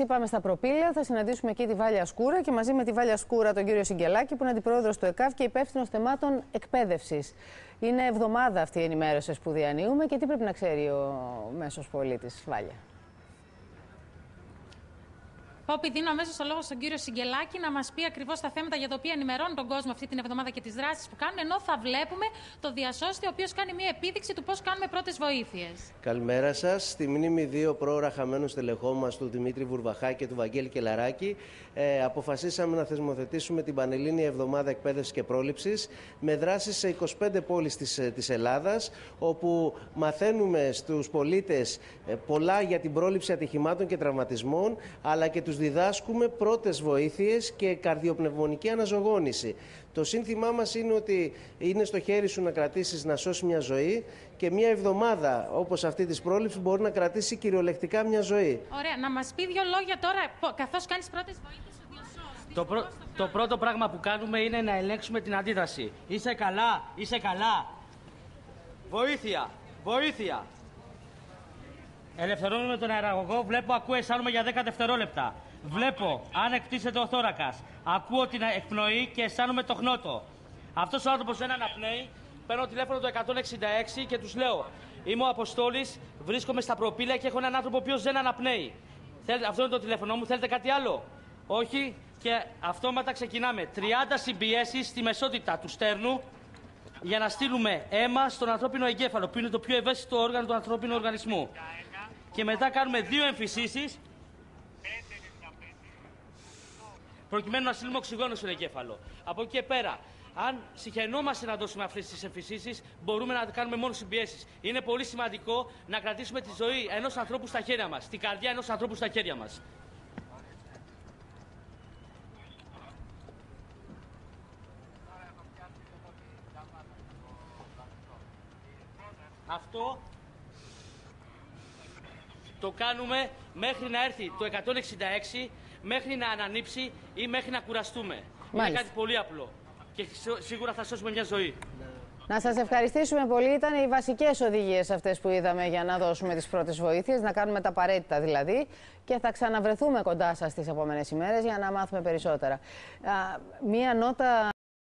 Χριστί, πάμε στα Προπήλαια. Θα συναντήσουμε εκεί τη Βάλια Σκούρα και μαζί με τη Βάλια Σκούρα τον κύριο Σιγκελάκη, που είναι αντιπρόεδρος του ΕΚΑΒ και υπεύθυνος θεμάτων εκπαίδευσης. Είναι εβδομάδα αυτή η ενημέρωση που διανύουμε και τι πρέπει να ξέρει ο μέσος πολίτης, Βάλια? Πόπη, δίνω αμέσως το λόγο στον κύριο Σιγκελάκη να μας πει ακριβώς τα θέματα για τα οποία ενημερώνει τον κόσμο αυτή την εβδομάδα και τις δράσεις που κάνουν, ενώ θα βλέπουμε το διασώστη, ο οποίος κάνει μια επίδειξη του πώς κάνουμε πρώτες βοήθειες. Καλημέρα σας. Στη μνήμη δύο πρόωρα χαμένων στελεχών μας, του Δημήτρη Βουρβαχάκη και του Βαγγέλη Κελαράκη, αποφασίσαμε να θεσμοθετήσουμε την Πανελλήνια Εβδομάδα Εκπαίδευσης και Πρόληψης με δράσεις σε 25 πόλεις της Ελλάδας, όπου μαθαίνουμε στους πολίτες πολλά για την πρόληψη ατυχημάτων και τραυματισμών, αλλά και τους διδάσκουμε πρώτες βοήθειες και καρδιοπνευμονική αναζωογόνηση. Το σύνθημά μας είναι ότι είναι στο χέρι σου να κρατήσεις, να σώσει μια ζωή, και μια εβδομάδα όπως αυτή της πρόληψης μπορεί να κρατήσει κυριολεκτικά μια ζωή. Ωραία. Να μας πει δύο λόγια τώρα, καθώς κάνεις πρώτες βοήθειες, ο διασώστη. Το πρώτο πράγμα που κάνουμε είναι να ελέγξουμε την αντίδραση. Είσαι καλά, είσαι καλά. Βοήθεια, βοήθεια. Ελευθερώνουμε τον αεραγωγό, βλέπω, ακούω, αισθάνομαι για 10 δευτερόλεπτα. Βλέπω, αν εκτίθεται ο θώρακας, ακούω την εκπνοή και αισθάνομαι το χνότο. Αυτός ο άνθρωπος δεν αναπνέει, παίρνω τηλέφωνο το 166 και τους λέω: είμαι ο Αποστόλης, βρίσκομαι στα Προπήλαια και έχω έναν άνθρωπο ο οποίος δεν αναπνέει. Αυτό είναι το τηλέφωνο μου, θέλετε κάτι άλλο? Όχι, και αυτόματα ξεκινάμε 30 συμπιέσεις στη μεσότητα του στέρνου για να στείλουμε αίμα στον ανθρώπινο εγκέφαλο, που είναι το πιο ευαίσθητο όργανο του ανθρώπινου οργανισμού. Και μετά κάνουμε 2 εμφυσίσεις προκειμένου να στείλουμε οξυγόνο στον εγκέφαλο. Από εκεί και πέρα, αν συχαινόμαστε να δώσουμε αυτές τις εμφυσίσεις, μπορούμε να κάνουμε μόνο συμπιέσεις. Είναι πολύ σημαντικό να κρατήσουμε τη ζωή ενός ανθρώπου στα χέρια μας, την καρδιά ενός ανθρώπου στα χέρια μας. Αυτό το κάνουμε μέχρι να έρθει το 166, μέχρι να ανανύψει ή μέχρι να κουραστούμε. Μάλιστα. Είναι κάτι πολύ απλό και σίγουρα θα σώσουμε μια ζωή. Να σας ευχαριστήσουμε πολύ. Ήταν οι βασικές οδηγίες αυτές που είδαμε για να δώσουμε τις πρώτες βοήθειες, να κάνουμε τα απαραίτητα δηλαδή, και θα ξαναβρεθούμε κοντά σας τις επόμενες ημέρες για να μάθουμε περισσότερα. Μία νότα.